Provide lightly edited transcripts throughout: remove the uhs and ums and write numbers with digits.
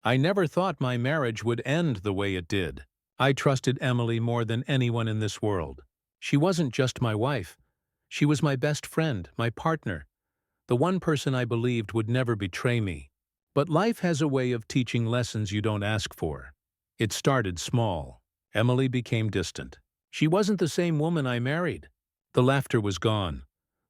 I never thought my marriage would end the way it did. I trusted Emily more than anyone in this world. She wasn't just my wife. She was my best friend, my partner, the one person I believed would never betray me. But life has a way of teaching lessons you don't ask for. It started small. Emily became distant. She wasn't the same woman I married. The laughter was gone,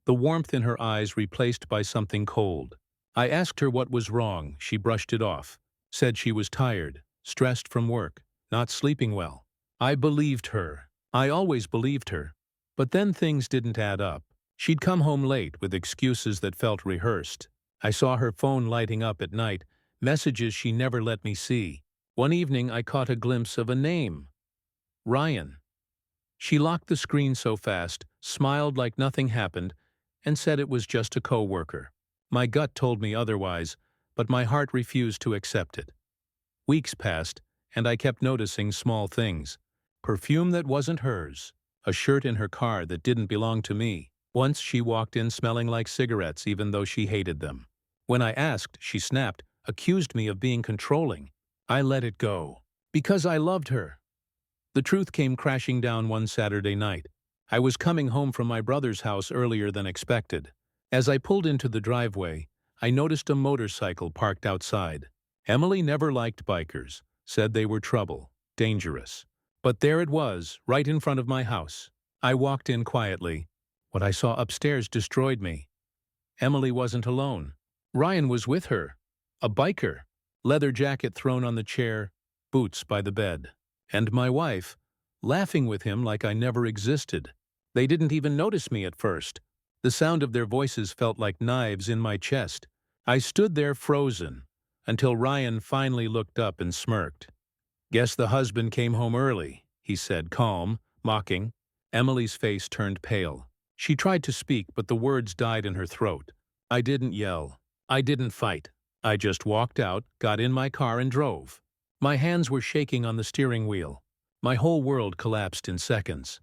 the warmth in her eyes replaced by something cold. I asked her what was wrong. She brushed it off, said she was tired, stressed from work, not sleeping well. I believed her. I always believed her. But then things didn't add up. She'd come home late with excuses that felt rehearsed. I saw her phone lighting up at night, messages she never let me see. One evening I caught a glimpse of a name. Ryan. She locked the screen so fast, smiled like nothing happened, and said it was just a coworker. My gut told me otherwise, but my heart refused to accept it. Weeks passed, and I kept noticing small things. Perfume that wasn't hers. A shirt in her car that didn't belong to me. Once she walked in smelling like cigarettes even though she hated them. When I asked, she snapped, accused me of being controlling. I let it go. Because I loved her. The truth came crashing down one Saturday night. I was coming home from my brother's house earlier than expected. As I pulled into the driveway, I noticed a motorcycle parked outside. Emily never liked bikers, said they were trouble, dangerous. But there it was, right in front of my house. I walked in quietly. What I saw upstairs destroyed me. Emily wasn't alone. Ryan was with her. A biker. Leather jacket thrown on the chair, boots by the bed. And my wife, laughing with him like I never existed. They didn't even notice me at first. The sound of their voices felt like knives in my chest. I stood there frozen, until Ryan finally looked up and smirked. "Guess the husband came home early," he said, calm, mocking. Emily's face turned pale. She tried to speak, but the words died in her throat. I didn't yell. I didn't fight. I just walked out, got in my car and drove. My hands were shaking on the steering wheel. My whole world collapsed in seconds.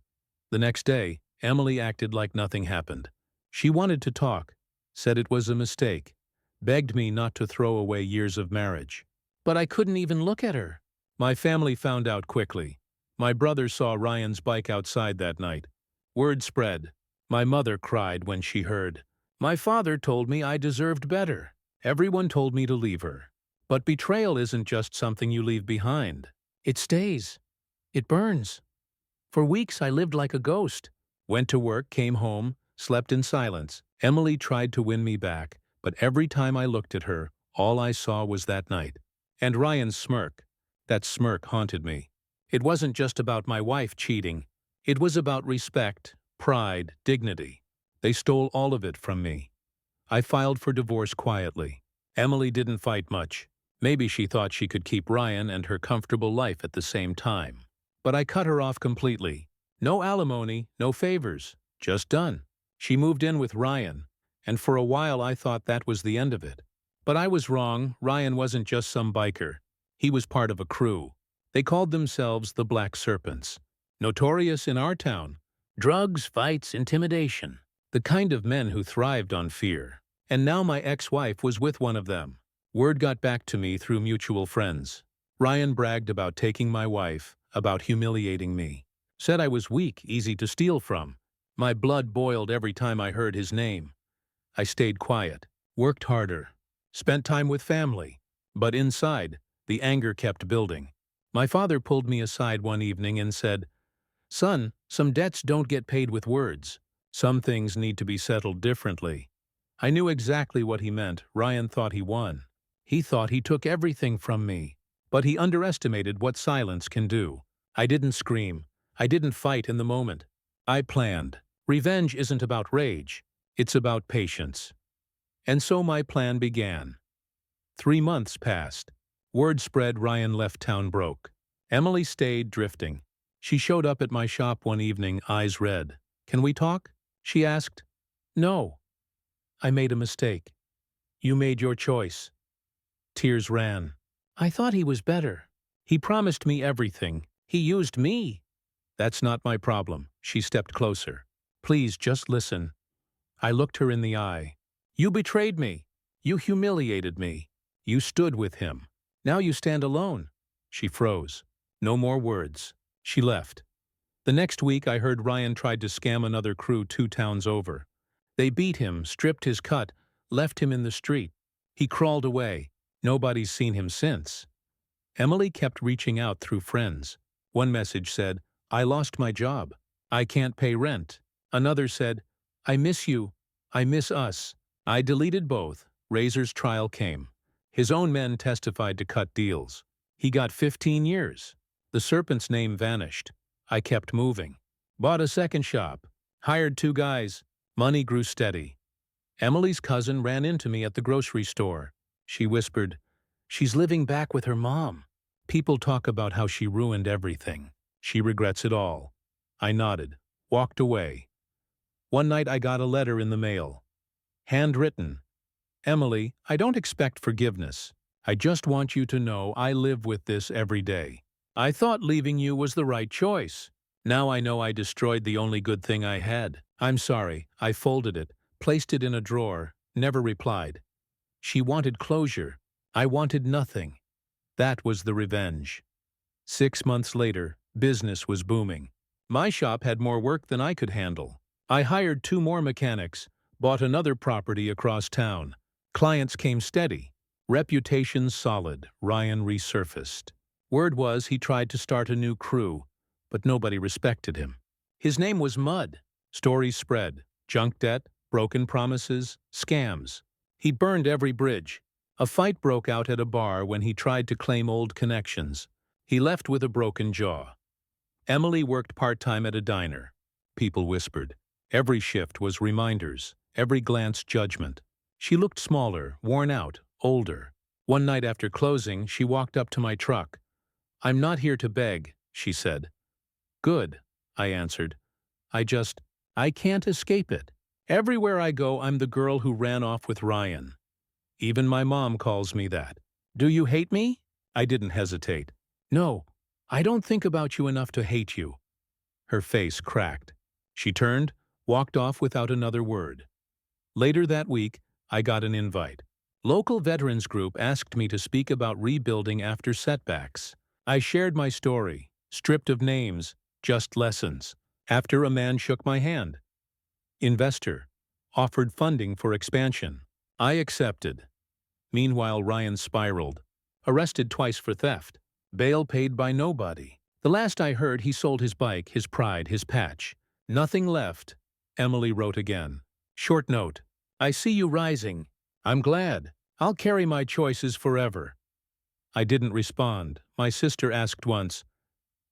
The next day, Emily acted like nothing happened. She wanted to talk, said it was a mistake, begged me not to throw away years of marriage. But I couldn't even look at her. My family found out quickly. My brother saw Ryan's bike outside that night. Word spread. My mother cried when she heard. My father told me I deserved better. Everyone told me to leave her. But betrayal isn't just something you leave behind. It stays. It burns. For weeks I lived like a ghost. Went to work, came home, slept in silence. Emily tried to win me back, but every time I looked at her, all I saw was that night. And Ryan's smirk. That smirk haunted me. It wasn't just about my wife cheating. It was about respect, pride, dignity. They stole all of it from me. I filed for divorce quietly. Emily didn't fight much. Maybe she thought she could keep Ryan and her comfortable life at the same time. But I cut her off completely. No alimony, no favors. Just done. She moved in with Ryan, and for a while I thought that was the end of it. But I was wrong. Ryan wasn't just some biker. He was part of a crew. They called themselves the Black Serpents. Notorious in our town. Drugs, fights, intimidation. The kind of men who thrived on fear. And now my ex-wife was with one of them. Word got back to me through mutual friends. Ryan bragged about taking my wife, about humiliating me. Said I was weak, easy to steal from. My blood boiled every time I heard his name. I stayed quiet, worked harder, spent time with family. But inside, the anger kept building. My father pulled me aside one evening and said, "Son, some debts don't get paid with words. Some things need to be settled differently." I knew exactly what he meant. Ryan thought he won. He thought he took everything from me. But he underestimated what silence can do. I didn't scream. I didn't fight in the moment. I planned. Revenge isn't about rage. It's about patience. And so my plan began. 3 months passed. Word spread Ryan left town broke. Emily stayed drifting. She showed up at my shop one evening, eyes red. "Can we talk?" she asked. "No. I made a mistake." "You made your choice." Tears ran. "I thought he was better. He promised me everything. He used me." "That's not my problem." She stepped closer. "Please, just listen." I looked her in the eye. "You betrayed me. You humiliated me. You stood with him. Now you stand alone." She froze. No more words. She left. The next week I heard Ryan tried to scam another crew 2 towns over. They beat him, stripped his cut, left him in the street. He crawled away. Nobody's seen him since. Emily kept reaching out through friends. One message said, "I lost my job. I can't pay rent." Another said, "I miss you. I miss us." I deleted both. Razor's trial came. His own men testified to cut deals. He got 15 years. The serpent's name vanished. I kept moving. Bought a second shop. Hired 2 guys. Money grew steady. Emily's cousin ran into me at the grocery store. She whispered, "She's living back with her mom." People talk about how she ruined everything. She regrets it all. I nodded, walked away. One night I got a letter in the mail. Handwritten. "Emily, I don't expect forgiveness. I just want you to know I live with this every day. I thought leaving you was the right choice. Now I know I destroyed the only good thing I had. I'm sorry." I folded it, placed it in a drawer, never replied. She wanted closure. I wanted nothing. That was the revenge. 6 months later, business was booming. My shop had more work than I could handle. I hired 2 more mechanics, bought another property across town. Clients came steady. Reputation solid. Ryan resurfaced. Word was he tried to start a new crew, but nobody respected him. His name was Mud. Stories spread. Junk debt, broken promises, scams. He burned every bridge. A fight broke out at a bar when he tried to claim old connections. He left with a broken jaw. Emily worked part-time at a diner. People whispered. Every shift was reminders, every glance judgment. She looked smaller, worn out, older. One night after closing, she walked up to my truck. "I'm not here to beg," she said. "Good," I answered. I can't escape it. Everywhere I go, I'm the girl who ran off with Ryan. Even my mom calls me that. "Do you hate me?" I didn't hesitate. "No, I don't think about you enough to hate you." Her face cracked. She turned, walked off without another word. Later that week, I got an invite. Local veterans group asked me to speak about rebuilding after setbacks. I shared my story, stripped of names, just lessons. After a man shook my hand. Investor. Offered funding for expansion. I accepted. Meanwhile, Ryan spiraled. Arrested twice for theft. Bail paid by nobody. The last I heard, he sold his bike, his pride, his patch. Nothing left. Emily wrote again. Short note. "I see you rising. I'm glad. I'll carry my choices forever." I didn't respond. My sister asked once,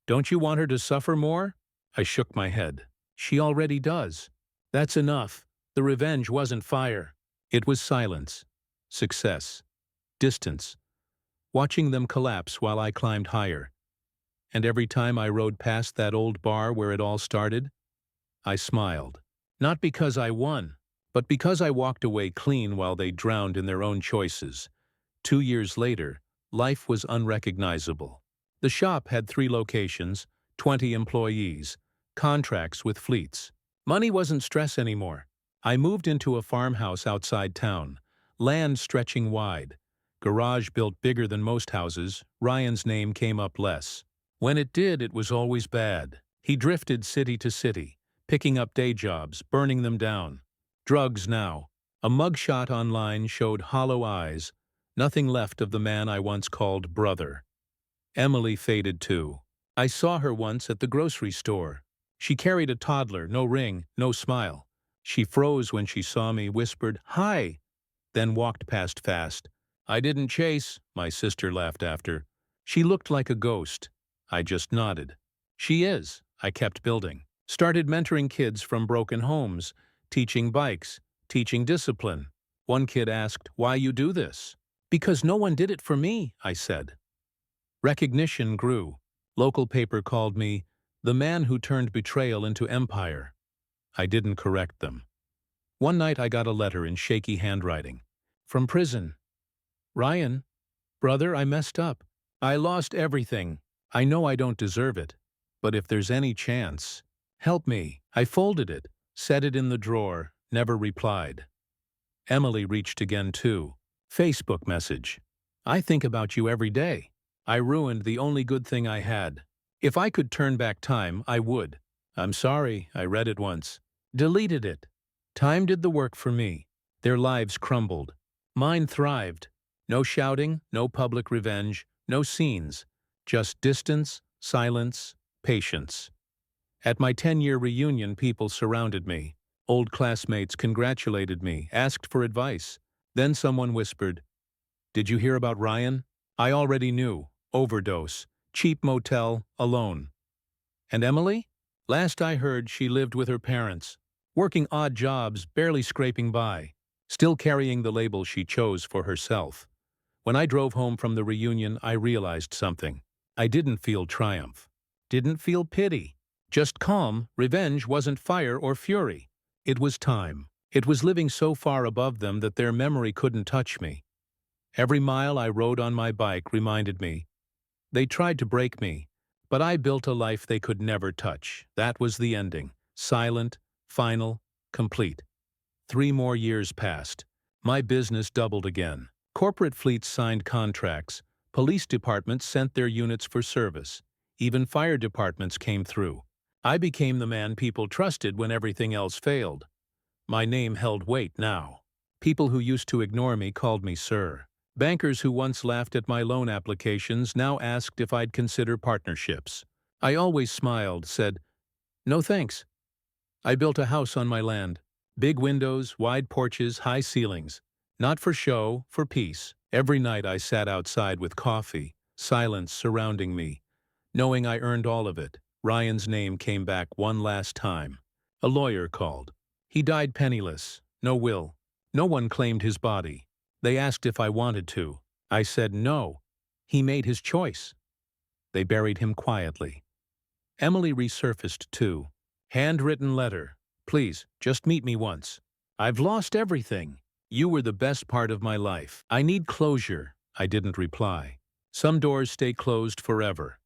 "Don't you want her to suffer more?" I shook my head. "She already does. That's enough. The revenge wasn't fire. It was silence. Success. Distance. Watching them collapse while I climbed higher. And every time I rode past that old bar where it all started, I smiled. Not because I won, but because I walked away clean while they drowned in their own choices. 2 years later, life was unrecognizable. The shop had 3 locations, 20 employees, contracts with fleets. Money wasn't stress anymore. I moved into a farmhouse outside town, land stretching wide. Garage built bigger than most houses. Ryan's name came up less. When it did, it was always bad. He drifted city to city, picking up day jobs, burning them down. Drugs now. A mugshot online showed hollow eyes, nothing left of the man I once called brother. Emily faded too. I saw her once at the grocery store. She carried a toddler, no ring, no smile. She froze when she saw me, whispered, "Hi," then walked past fast. "I didn't chase," my sister laughed after. She looked like a ghost. I just nodded. "She is." I kept building. Started mentoring kids from broken homes, teaching bikes, teaching discipline. One kid asked, "Why you do this?" "Because no one did it for me," I said. Recognition grew. Local paper called me the man who turned betrayal into empire. I didn't correct them. One night I got a letter in shaky handwriting. From prison. "Ryan, brother, I messed up. I lost everything. I know I don't deserve it. But if there's any chance, help me." I folded it, set it in the drawer, never replied. Emily reached again too. Facebook message. I think about you every day. I ruined the only good thing I had. If I could turn back time, I would. I'm sorry, I read it once. Deleted it. Time did the work for me. Their lives crumbled. Mine thrived. No shouting, no public revenge, no scenes. Just distance, silence, patience. At my 10-year reunion, people surrounded me. Old classmates congratulated me, asked for advice. Then someone whispered, "Did you hear about Ryan?" I already knew. Overdose. Cheap motel, alone. And Emily? Last I heard, she lived with her parents, working odd jobs, barely scraping by, still carrying the label she chose for herself. When I drove home from the reunion, I realized something. I didn't feel triumph. Didn't feel pity. Just calm. Revenge wasn't fire or fury. It was time. It was living so far above them that their memory couldn't touch me. Every mile I rode on my bike reminded me. They tried to break me, but I built a life they could never touch. That was the ending. Silent, final, complete. 3 more years passed. My business doubled again. Corporate fleets signed contracts. Police departments sent their units for service. Even fire departments came through. I became the man people trusted when everything else failed. My name held weight now. People who used to ignore me called me sir. Bankers who once laughed at my loan applications now asked if I'd consider partnerships. I always smiled, said, "No thanks." I built a house on my land. Big windows, wide porches, high ceilings. Not for show, for peace. Every night I sat outside with coffee, silence surrounding me. Knowing I earned all of it, Ryan's name came back one last time. A lawyer called. He died penniless, no will. No one claimed his body. They asked if I wanted to. I said no. He made his choice. They buried him quietly. Emily resurfaced too. Handwritten letter. "Please, just meet me once. I've lost everything. You were the best part of my life. I need closure." I didn't reply. Some doors stay closed forever.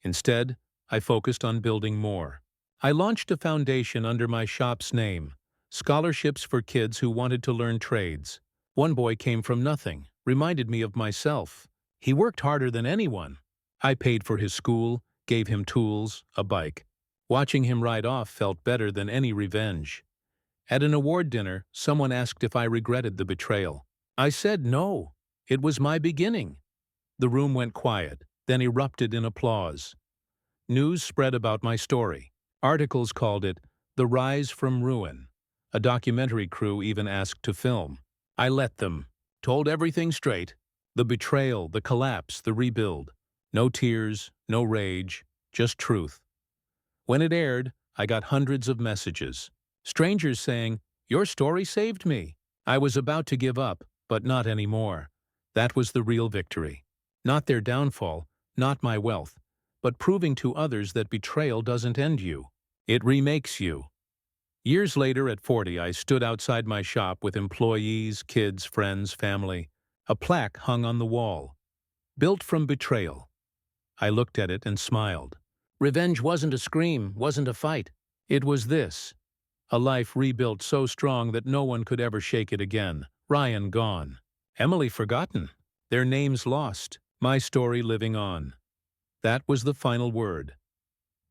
Instead, I focused on building more. I launched a foundation under my shop's name. Scholarships for kids who wanted to learn trades. One boy came from nothing, reminded me of myself. He worked harder than anyone. I paid for his school, gave him tools, a bike. Watching him ride off felt better than any revenge. At an award dinner, someone asked if I regretted the betrayal. I said no. It was my beginning. The room went quiet, then erupted in applause. News spread about my story. Articles called it "The Rise from Ruin." A documentary crew even asked to film. I let them. Told everything straight. The betrayal, the collapse, the rebuild. No tears, no rage, just truth. When it aired, I got hundreds of messages. Strangers saying, "Your story saved me." I was about to give up, but not anymore. That was the real victory. Not their downfall, not my wealth, but proving to others that betrayal doesn't end you. It remakes you. Years later, at 40, I stood outside my shop with employees, kids, friends, family. A plaque hung on the wall. "Built from betrayal." I looked at it and smiled. Revenge wasn't a scream, wasn't a fight. It was this. A life rebuilt so strong that no one could ever shake it again. Ryan gone. Emily forgotten. Their names lost. My story living on. That was the final word.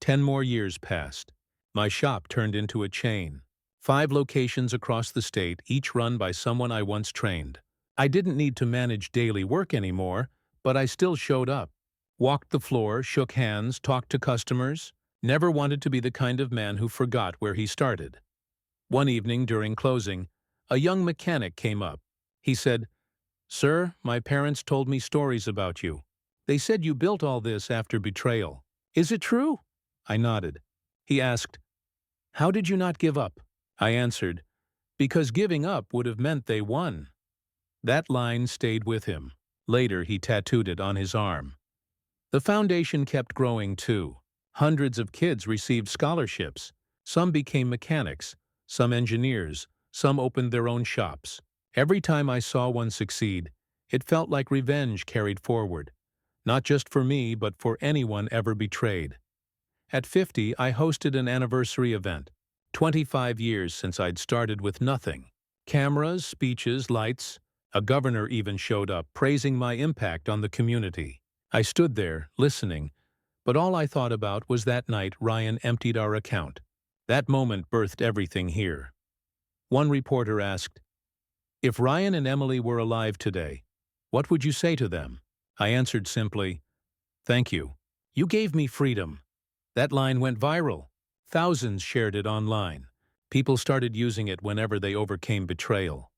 10 more years passed. My shop turned into a chain. 5 locations across the state, each run by someone I once trained. I didn't need to manage daily work anymore, but I still showed up. Walked the floor, shook hands, talked to customers. Never wanted to be the kind of man who forgot where he started. One evening during closing, a young mechanic came up. He said, "Sir, my parents told me stories about you. They said you built all this after betrayal. Is it true?" I nodded. He asked, "How did you not give up?" I answered, "Because giving up would have meant they won." That line stayed with him. Later, he tattooed it on his arm. The foundation kept growing too. Hundreds of kids received scholarships. Some became mechanics, some engineers, some opened their own shops. Every time I saw one succeed, it felt like revenge carried forward. Not just for me, but for anyone ever betrayed. At 50, I hosted an anniversary event. 25 years since I'd started with nothing. Cameras, speeches, lights. A governor even showed up, praising my impact on the community. I stood there, listening, but all I thought about was that night Ryan emptied our account. That moment birthed everything here. One reporter asked, "If Ryan and Emily were alive today, what would you say to them?" I answered simply, "Thank you. You gave me freedom." That line went viral. Thousands shared it online. People started using it whenever they overcame betrayal.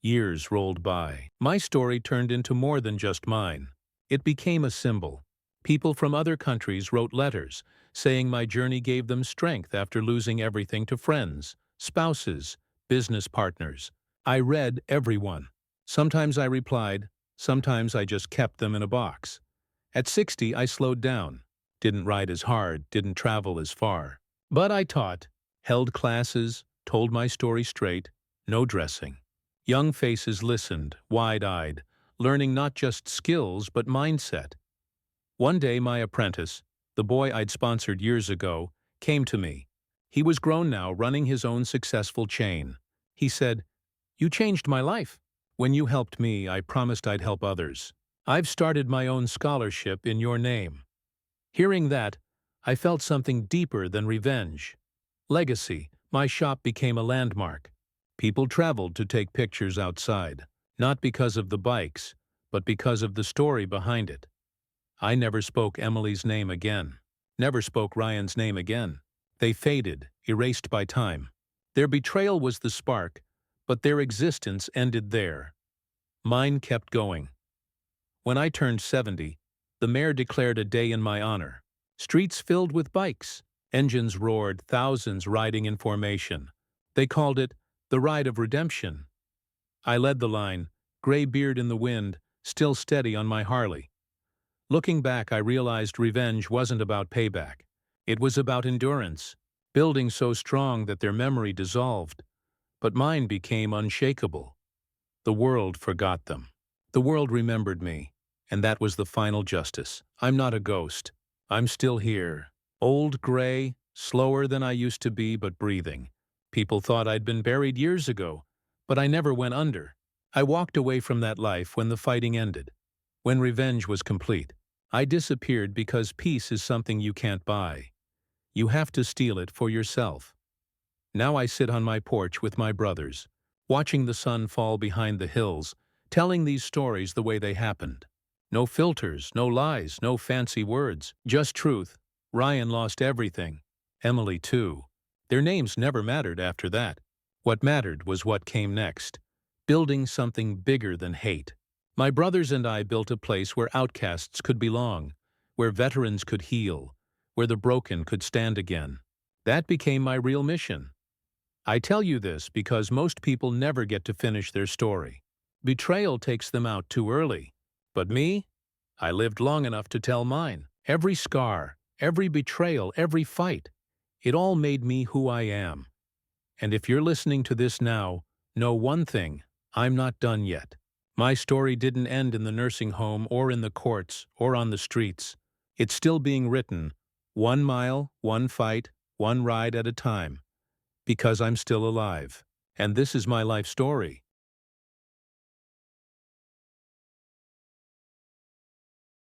Years rolled by. My story turned into more than just mine. It became a symbol. People from other countries wrote letters, saying my journey gave them strength after losing everything to friends, spouses, business partners. I read every one. Sometimes I replied, sometimes I just kept them in a box. At 60, I slowed down. Didn't ride as hard, didn't travel as far. But I taught, held classes, told my story straight, no dressing. Young faces listened, wide-eyed, learning not just skills but mindset. One day my apprentice, the boy I'd sponsored years ago, came to me. He was grown now, running his own successful chain. He said, "You changed my life. When you helped me, I promised I'd help others. I've started my own scholarship in your name." Hearing that, I felt something deeper than revenge. Legacy. My shop became a landmark. People traveled to take pictures outside, not because of the bikes, but because of the story behind it. I never spoke Emily's name again. Never spoke Ryan's name again. They faded, erased by time. Their betrayal was the spark, but their existence ended there. Mine kept going. When I turned 70, the mayor declared a day in my honor. Streets filled with bikes. Engines roared, thousands riding in formation. They called it the Ride of Redemption. I led the line, gray beard in the wind, still steady on my Harley. Looking back, I realized revenge wasn't about payback. It was about endurance, building so strong that their memory dissolved. But mine became unshakable. The world forgot them. The world remembered me, and that was the final justice. I'm not a ghost. I'm still here. Old, gray, slower than I used to be, but breathing. People thought I'd been buried years ago, but I never went under. I walked away from that life when the fighting ended, when revenge was complete. I disappeared because peace is something you can't buy. You have to steal it for yourself. Now I sit on my porch with my brothers, watching the sun fall behind the hills, telling these stories the way they happened. No filters, no lies, no fancy words, just truth. Ryan lost everything. Emily too. Their names never mattered after that. What mattered was what came next. Building something bigger than hate. My brothers and I built a place where outcasts could belong, where veterans could heal, where the broken could stand again. That became my real mission. I tell you this because most people never get to finish their story. Betrayal takes them out too early. But me? I lived long enough to tell mine. Every scar, every betrayal, every fight. It all made me who I am. And if you're listening to this now, know one thing: I'm not done yet. My story didn't end in the nursing home or in the courts or on the streets. It's still being written, 1 mile, 1 fight, 1 ride at a time. Because I'm still alive. And this is my life story.